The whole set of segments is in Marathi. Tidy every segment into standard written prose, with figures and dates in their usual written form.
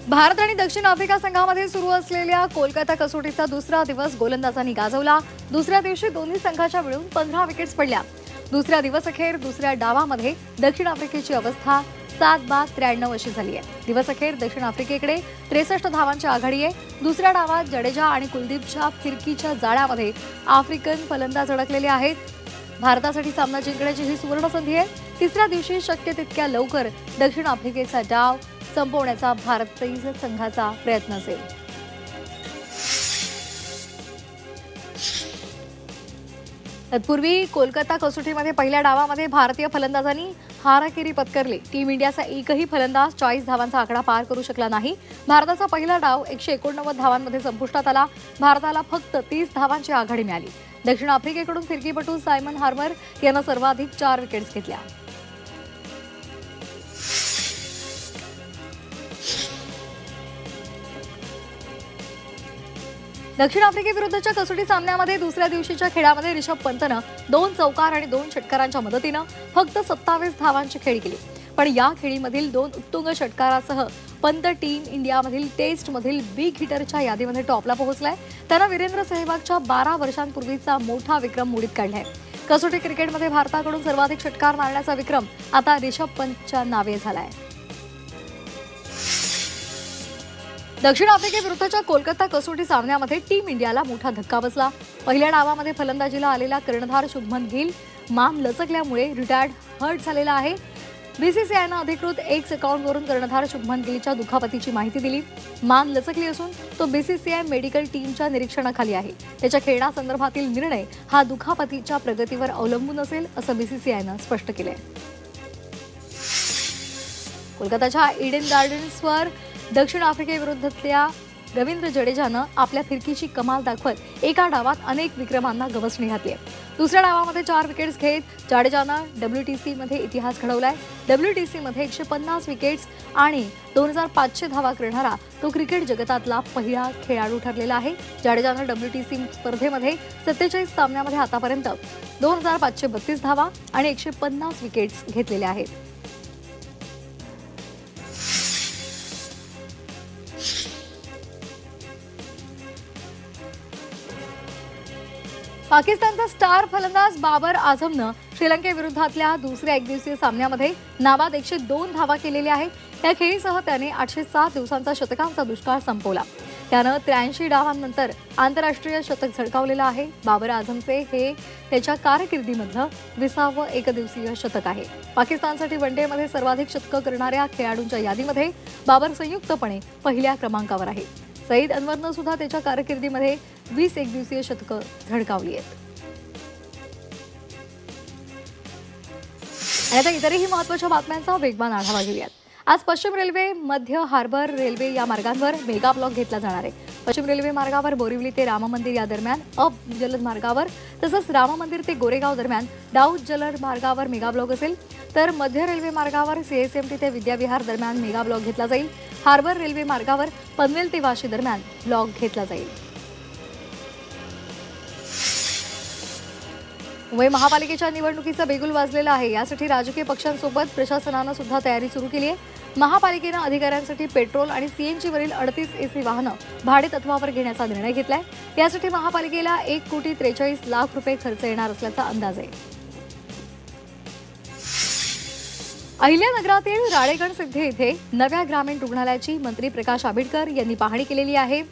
भारत आणि दक्षिण आफ्रिका संघामध्ये सुरू असलेल्या कोलकाता कसोटीचा दुसरा दिवस गोलंदाजांनी गाजवला। दुसऱ्या दिवशी दोन्ही संघाच्या मिळून 15 विकेट्स पडल्या। दुसऱ्या दिवसाअखेर दुसऱ्या डावामध्ये दक्षिण आफ्रिकेची अवस्था 7-93 अशी झाली आहे। दिवसाअखेर दक्षिण आफ्रिकेकडे 63 धावांची आघाडी आहे। दुसऱ्या डावात जडेजा आणि कुलदीपच्या फिरकीच्या जाळ्यामध्ये आफ्रिकन फलंदाज अडकलेले आहेत। भारतासाठी सामना जिंकण्याची ही सुवर्ण संधी आहे। तिसऱ्या दिवशी शक्य तितक्या लवकर दक्षिण आफ्रिकेचा डाव संपवण्याचा भारतीय संघाचा प्रयत्न असेल। तत्पूर्वी कोलकाता कसोटीमध्ये पहिल्या डावामध्ये भारतीय फलंदाजांनी हाराकिरी पत्करली। टीम इंडियाचा एकही फलंदाज 40 धावांचा आकडा पार करू शकला नाही। भारताचा पहिला डाव 189 धावांमध्ये संपुष्टात आला। भारताला फक्त 30 धावांची आघाडी मिळाली। दक्षिण आफ्रिकेकडून फिरकीपटू सायमन हार्मर यानं सर्वाधिक 4 विकेट्स घेतल्या। दक्षिण आफ्रिकेविरुद्धच्या कसोटी सामन्यामध्ये दुसऱ्या दिवशीच्या खेळामध्ये ऋषभ पंतनं 2 चौकार आणि 2 षटकारांच्या मदतीनं फक्त 27 धावांची खेळी केली। पण या खेळीमधील 2 उत्तुंग षटकारासह पंत टीम इंडियामधील टेस्टमधील बिग हिटरच्या यादीमध्ये टॉपला पोहोचलाय। त्यानं वीरेंद्र सेहवागच्या 12 वर्षांपूर्वीचा मोठा विक्रम मोडीत काढलाय। कसोटी क्रिकेटमध्ये भारताकडून सर्वाधिक षटकार मारण्याचा विक्रम आता ऋषभ पंतच्या नावे झालाय। दक्षिण आफ्रिकेविरुद्धच्या कोलकाता कसोटी सामन्यामध्ये टीम इंडियाला मोठा धक्का बसला। पहिल्या डावामध्ये फलंदाजीला आलेला कर्णधार शुभमन गिल मान लचकल्यामुळे रिटायर्ड हर्ट झालेला आहे। बीसीसीआयनं अधिकृत एक्स अकाउंटवरून कर्णधार शुभमन गिलच्या दुखापतीची माहिती दिली। मान लचकली असून तो बीसीसीआय मेडिकल टीमच्या निरीक्षणाखाली आहे। त्याच्या खेळण्यासंदर्भातील निर्णय हा दुखापतीच्या प्रगतीवर अवलंबून असेल असं बीसीसीआयनं स्पष्ट केलंय। कोलकाताच्या ईडन गार्डन्सवर दक्षिण आफ्रिकेविरुद्धच्या रवींद्र जडेजानं आपल्या फिरकीची कमाल दाखवत एका डावात अनेक विक्रमांना गवसणी घातली। दुसऱ्या डावामध्ये 4 विकेट्स घेत जडेजानं WTCमध्ये इतिहास घडवलाय। WTCमध्ये 150 विकेट्स आणि 2500 धावा करणारा तो क्रिकेट जगतातला पहिला खेळाडू ठरलेला आहे। जडेजानं WTC स्पर्धेमध्ये 47 सामन्यामध्ये आतापर्यंत 2532 धावा आणि 150 विकेट्स घेतलेल्या आहेत। पाकिस्तानचा स्टार फलंदाज बाबर आझमनं श्रीलंकेविरुद्धच्या दुसऱ्या एकदिवसीय सामन्यामध्ये नाबाद 102 धावा केलेल्या आहेत। या खेळीसह त्याने 807 दिवसांचा शतकांचा दुष्काळ संपवला। त्यानं 83 डावांनंतर आंतरराष्ट्रीय शतक झळकावलेलं आहे। बाबर आझमचे हे त्याच्या कारकिर्दीमधलं 20वं एकदिवसीय शतक आहे। पाकिस्तानसाठी वनडेमध्ये सर्वाधिक शतकं करणाऱ्या खेळाडूंच्या यादीमध्ये बाबर संयुक्तपणे पहिल्या क्रमांकावर आहे। सईद अनवरनं सुद्धा त्याच्या कारकिर्दीमध्ये 20 एकदिवसीय शतकं झळकावली आहेत। आता इतरही महत्त्वाच्या बातम्यांचा वेगवान आढावा घेऊयात। आज पश्चिम रेल्वे मध्य हार्बर रेल्वे या मार्गांवर मेगा ब्लॉक घेतला जाणार आहे। पश्चिम रेल्वे मार्गावर बोरिवली ते राम मंदिर या दरम्यान अप जलद मार्गावर तसंच राम मंदिर ते गोरेगाव दरम्यान डाऊन जलद मार्गावर मेगा ब्लॉक असेल, तर मध्य रेल्वे मार्गावर CSMT ते विद्याविहार दरम्यान मेगा ब्लॉक घेतला जाईल। हार्बर रेल्वे मार्गावर पनवेल ते वाशी दरम्यान ब्लॉक घेतला जाईल। मुंबई महापालिकेच्या निवडणुकीचं बेगुल वाजलेलं आहे। यासाठी राजकीय पक्षांसोबत प्रशासनानं सुद्धा तयारी सुरू केली आहे। महापालिकेनं अधिकाऱ्यांसाठी पेट्रोल आणि CNG वरील 38 AC वाहनं भाडे तत्वावर घेण्याचा निर्णय घेतलाय। यासाठी महापालिकेला 1,43,00,000 रुपये खर्च येणार असल्याचा अंदाज आहे। अहिल्यानगरातील राळेगणसिद्धी इथे नव्या ग्रामीण रुग्णालयाची मंत्री प्रकाश आंबेडकर यांनी पाहणी केलेली आहे।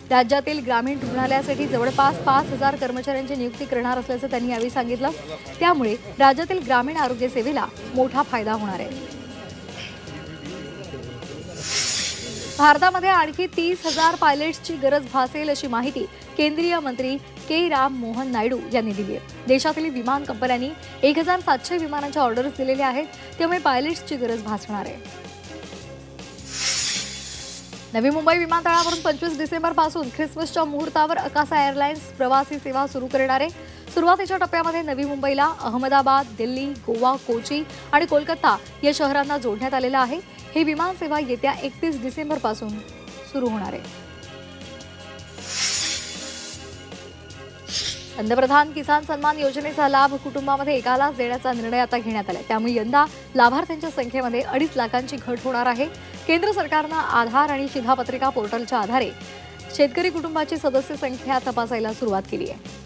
राज्यातील ग्रामीण रुग्णालयासाठी जवळपास 5000 कर्मचाऱ्यांची नियुक्ती करणार असल्याचं त्यांनी यावेळी सांगितलं। त्यामुळे राज्यातील ग्रामीण आरोग्य सेवेला मोठा फायदा होणार आहे। भारतामध्ये आणखी 30,000 पायलट्सची गरज भासेल अशी माहिती केंद्रीय मंत्री के राम मोहन नायडू यांनी दिली आहे। देशातील विमान कंपन्यांनी 1700 विमानांच्या ऑर्डर्स दिलेल्या आहेत, त्यामुळे पायलट्सची गरज भासणार आहे। नवी मुंबई विमानतळावरून 25 डिसेंबरपासून ख्रिसमसच्या मुहूर्तावर अकासा एअरलाइन्स प्रवासी सेवा सुरू करणार आहे। सुरुवातीच्या टप्प्यामध्ये नवी मुंबईला अहमदाबाद, दिल्ली, गोवा, कोची आणि कोलकाता या शहरांना जोडण्यात आलेलं आहे। ही विमान सेवा येत्या 31 डिसेंबरपासून सुरू होणार आहे। पंतप्रधान किसान सन्मान योजनेचा लाभ कुटुंबामध्ये एकालाच देण्याचा निर्णय आता घेण्यात आला। त्यामुळे यंदा लाभार्थ्यांच्या संख्येमध्ये 2.5 लाखांची घट होणार आहे। केंद्र सरकारनं आधार आणि शिधापत्रिका पोर्टलच्या आधारे शेतकरी कुटुंबाची सदस्य संख्या तपासायला सुरुवात केली आहे.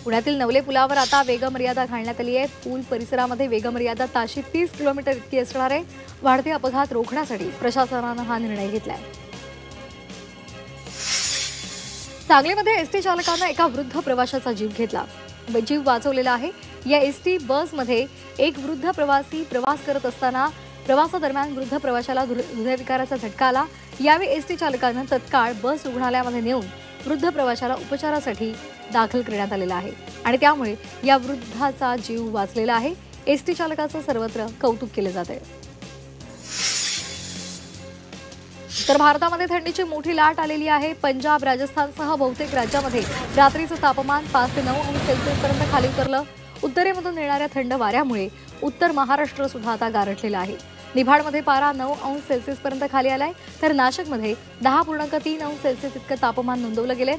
पुण्यातील नवले पुलावर आता वेगमर्यादा घालण्यात आली आहे. पूल परिसरामध्ये वेगमर्यादा ताशी 30 किलोमीटर इतकी असणार आहे. वाढते अपघात रोखण्यासाठी प्रशासनानं हा निर्णय घेतलाय. सांगलीमध्ये एसटी चालकानं एका वृद्ध प्रवाशाचा जीव घेतला. जीव वाचवलेला आहे. या एसटी बसमध्ये एक वृद्ध प्रवासी प्रवास करत असताना प्रवासादरम्यान वृद्ध प्रवाशाला हृदयविकाराचा झटका आला. यावेळी एसटी चालकानं तत्काळ बस रुग्णालयामध्ये नेऊन वृद्ध प्रवाशाला उपचारासाठी दाखल करण्यात आलेला आहे आणि त्यामुळे या वृद्धाचा जीव वाचलेला आहे. एसटी चालकाचं सर्वत्र कौतुक केले जाते. तर भारतामध्ये थंडीची मोठी लाट आलेली आहे. पंजाब, राजस्थानसह बहुतेक राज्यामध्ये रात्रीचं तापमान 5 ते 9 अंश सेल्सिअस पर्यंत खाली उतरलं. उत्तरेमधून येणाऱ्या थंड वाऱ्यामुळे उत्तर महाराष्ट्र सुद्धा आता गारठलेला आहे. निफाडमध्ये पारा 9 अंश सेल्सिअस पर्यंत खाली आलाय, तर नाशिकमध्ये 10.3 अंश सेल्सिअस इतकं तापमान नोंदवलं गेलंय.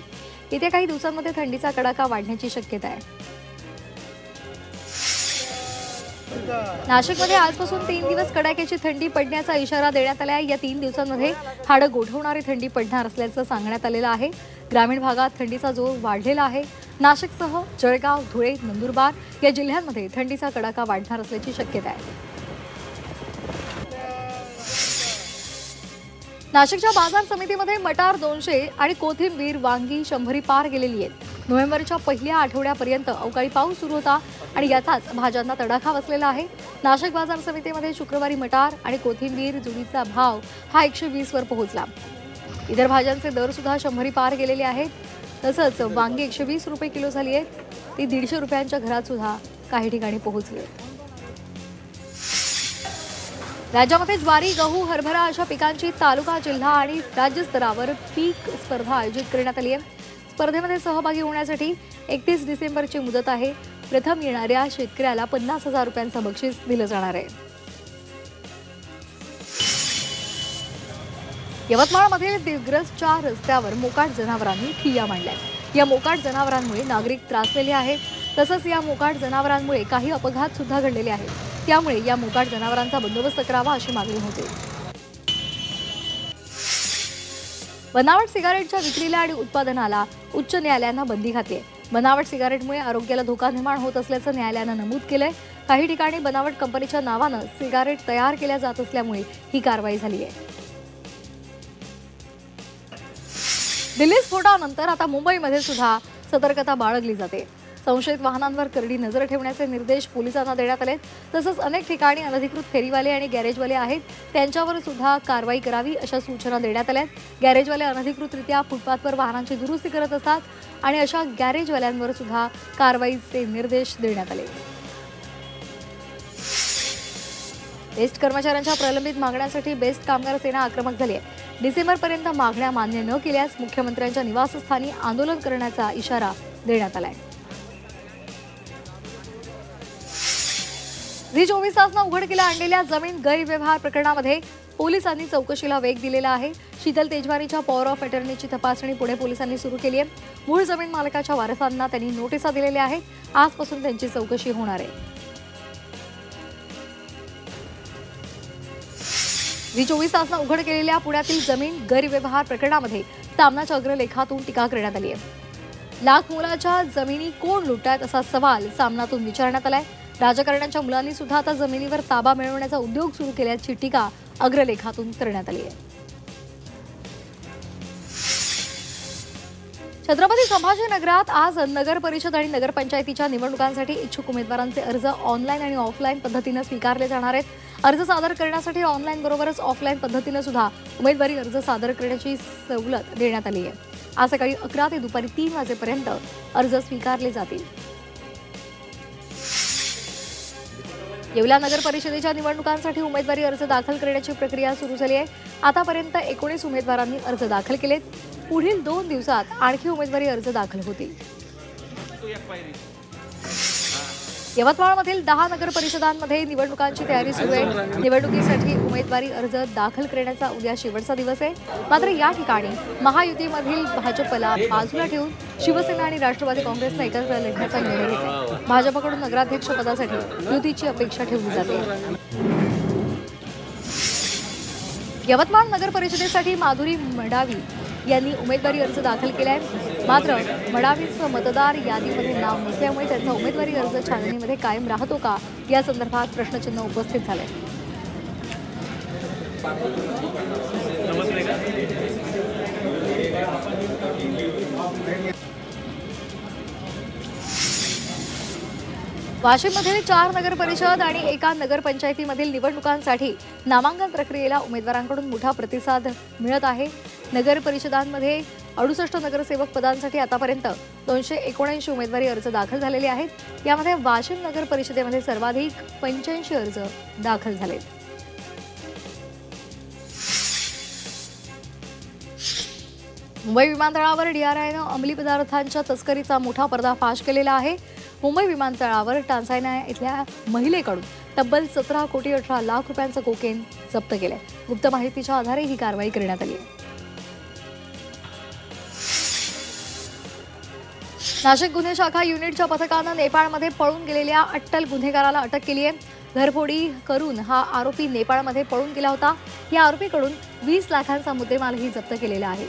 येत्या काही दिवसांमध्ये थंडीचा कडाका वाढण्याची शक्यता आहे. नाशिकमध्ये आजपासून 3 दिवस कडाक्याची थंडी पडण्याचा इशारा देण्यात आला आहे. या 3 दिवसांमध्ये हाडं गोठवणारी थंडी पडणार असल्याचं सांगण्यात आलेलं आहे. ग्रामीण भागात थंडीचा जोर वाढलेला आहे. नाशिकसह जळगाव, धुळे, नंदुरबार या जिल्ह्यांमध्ये थंडीचा कडाका वाढणार असल्याची शक्यता आहे. नाशिकच्या बाजार समितीमध्ये मटार 200 आणि कोथिंबीर, वांगी 100 पार गेलेली आहेत. नोव्हेंबरच्या पहिल्या आठवड्यापर्यंत अवकाळी पाऊस सुरू होता आणि याचाच भाज्यांना तडाखा बसलेला आहे. नाशिक बाजार समितीमध्ये शुक्रवारी मटार आणि कोथिंबीर जुडीचा भाव हा 120 वर पोहोचला. इतर भाज्यांचे दर सुद्धा 100 पार गेलेले आहेत. तसंच वांगी 120 रुपये किलो झाली आहेत. ती 150 रुपयांच्या घरात सुद्धा काही ठिकाणी पोहोचली. राज्यामध्ये ज्वारी, गहू, हरभरा अशा पिकांची तालुका, जिल्हा आणि राज्य स्तरावर पीक स्पर्धा आयोजित करण्यात आली आहे. स्पर्धेमध्ये सहभागी होण्यासाठी 31 डिसेंबरची मुदत आहे. प्रथम येणाऱ्या शेतकऱ्याला 50,000 रुपयांचं बक्षीस दिलं जाणार आहे. यवतमाळमध्ये दिग्रसच्या रस्त्यावर मोकाट जनावरांनी ठिय्या मांडलाय. या मोकाट जनावरांमुळे नागरिक त्रासलेले आहेत. तसंच या मोकाट जनावरांमुळे काही अपघात सुद्धा घडलेले आहेत. त्यामुळे या मोकाट जनावरांचा बंदोबस्त करावा अशी मागणी होते. बनावट सिगारेटच्या विक्रीला आणि उत्पादनाला उच्च न्यायालयानं बंदी घातली आहे. बनावट सिगारेटमुळे आरोग्याला धोका निर्माण होत असल्याचं न्यायालयानं नमूद केलंय. काही ठिकाणी बनावट कंपनीच्या नावानं सिगारेट तयार केल्या जात असल्यामुळे ही कारवाई झाली आहे. दिल्ली स्फोटानंतर आता मुंबईमध्ये सुद्धा सतर्कता बाळगली जाते. संशयित वाहनांवर करडी नजर ठेवण्याचे निर्देश पोलिसांना देण्यात आले. तसंच अनेक ठिकाणी अनधिकृत फेरीवाले आणि गॅरेजवाले आहेत, त्यांच्यावर सुद्धा कारवाई करावी अशा सूचना देण्यात आल्या. गॅरेजवाले अनधिकृतरित्या फुटपाथवर वाहनांची दुरुस्ती करत असतात आणि अशा गॅरेजवाल्यांवर सुद्धा कारवाईचे निर्देश देण्यात आले. बेस्ट कर्मचाऱ्यांच्या प्रलंबित मागण्यांसाठी बेस्ट कामगार सेना आक्रमक झाली आहे. डिसेंबरपर्यंत मागण्या मान्य न केल्यास मुख्यमंत्र्यांच्या निवासस्थानी आंदोलन करण्याचा इशारा देण्यात आलाय. झी 24 तासनं उघडकीला आणलेल्या जमीन गैरव्यवहार प्रकरणामध्ये पोलिसांनी चौकशीला वेग दिलेला आहे. शीतल तेजवानीच्या पॉवर ऑफ अटर्नीची तपासणी पुणे पोलिसांनी सुरू केली आहे. मूळ जमीन मालकाच्या वारसांना त्यांनी नोटिसा दिलेल्या आहेत. आजपासून त्यांची चौकशी होणार आहे. झी 24 तासनं उघड केलेल्या पुण्यातील जमीन गैरव्यवहार प्रकरणामध्ये सामनाच्या अग्रलेखातून टीका करण्यात आली आहे. लाख मोलाच्या जमिनी कोण लुटतायत असा सवाल सामनातून विचारण्यात आलाय. राजकारण्यांच्या मुलांनी सुद्धा आता जमिनीवर ताबा मिळवण्याचा उद्योग सुरू केल्याची टीका अग्रलेखातून करण्यात आली आहे. छत्रपती संभाजीनगरात आज नगर परिषद आणि नगरपंचायतीच्या निवडणुकांसाठी इच्छुक उमेदवारांचे अर्ज ऑनलाईन आणि ऑफलाईन पद्धतीने स्वीकारले जाणार आहेत. अर्ज सादर करण्यासाठी ऑनलाईन बरोबरच ऑफलाईन पद्धतीने सुद्धा उमेदवारी अर्ज सादर करण्याची सवलत देण्यात आली आहे. आज सकाळी 11 ते दुपारी 3 वाजेपर्यंत अर्ज स्वीकारले जातील. येवला नगर परिषदेच्या निवडणुकांसाठी उमेदवारी अर्ज दाखल करण्याची प्रक्रिया सुरू झाली आहे. आतापर्यंत 19 उमेदवारांनी अर्ज दाखल केलेत. पुढील 2 दिवसात आणखी उमेदवारी अर्ज दाखल होतील. यवतमाळमधील 10 नगर परिषदांमध्ये निवडणुकांची तयारी सुरू आहे. निवडणुकीसाठी उमेदवारी अर्ज दाखल करण्याचा उद्या शेवटचा दिवस आहे. मात्र या ठिकाणी महायुतीमधील भाजपला बाजूला ठेवून शिवसेना आणि राष्ट्रवादी काँग्रेसनं एकत्र लढण्याचा निर्णय घेतला. भाजपकडून नगराध्यक्ष पदासाठी युतीची अपेक्षा ठेवली जाते. यवतमाळ नगर परिषदेसाठी माधुरी मडावी यांनी उमेदवारी अर्ज दाखल केलाय. मात्र मडावींचं मतदार यादीमध्ये नाव नसल्यामुळे त्यांचा उमेदवारी अर्ज छाननीमध्ये कायम राहतो का या संदर्भात प्रश्नचिन्ह उपस्थित झाले. वाशिममधील 4 नगर परिषद आणि एका नगरपंचायतीमधील निवडणुकांसाठी नामांकन प्रक्रियेला उमेदवारांकडून मोठा प्रतिसाद मिळत आहे. नगर परिषदांमध्ये 68 नगरसेवक पदांसाठी आतापर्यंत 279 उमेदवारी अर्ज दाखल झालेले आहेत. यामध्ये वाशिम नगर परिषदेमध्ये सर्वाधिक 85 अर्ज दाखल झालेत. मुंबई विमानतळावर DRIनं अंमली पदार्थांच्या तस्करीचा मोठा पर्दाफाश केलेला आहे. मुंबई विमानतळावर टांझानिया इथल्या महिलेकडून तब्बल 17 कोटी 18 लाख रुपयांचं कोकेन जप्त केलंय. गुप्त माहितीच्या आधारे ही कारवाई करण्यात आली आहे. नाशिक गुन्हे शाखा युनिटच्या पथकानं नेपाळमध्ये पळून गेलेल्या अट्टल गुन्हेगाराला अटक केली आहे. घरफोडी करून हा आरोपी नेपाळमध्ये पळून गेला होता. या आरोपीकडून 20 लाखांचा मुद्देमालही जप्त केलेला आहे.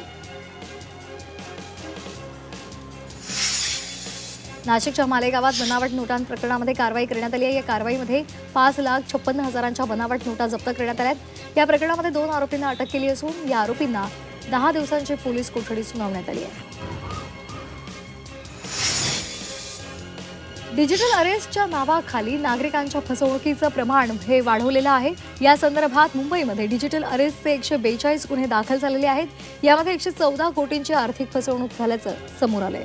नाशिकच्या मालेगावात बनावट नोटांप्रकरणामध्ये कारवाई करण्यात आली आहे. या कारवाईमध्ये 5,56,000च्या बनावट नोटा जप्त करण्यात आल्या आहेत. या प्रकरणामध्ये 2 आरोपींना अटक केली असून या आरोपींना 10 दिवसांची पोलीस कोठडी सुनावण्यात आली आहे. डिजिटल अरेस्टच्या नावाखाली नागरिकांच्या फसवणुकीचं प्रमाण हे वाढवलेलं आहे. या संदर्भात मुंबईमध्ये डिजिटल अरेस्टचे 142 गुन्हे दाखल झालेले आहेत. यामध्ये 114 कोटींची आर्थिक फसवणूक झाल्याचं समोर आलंय.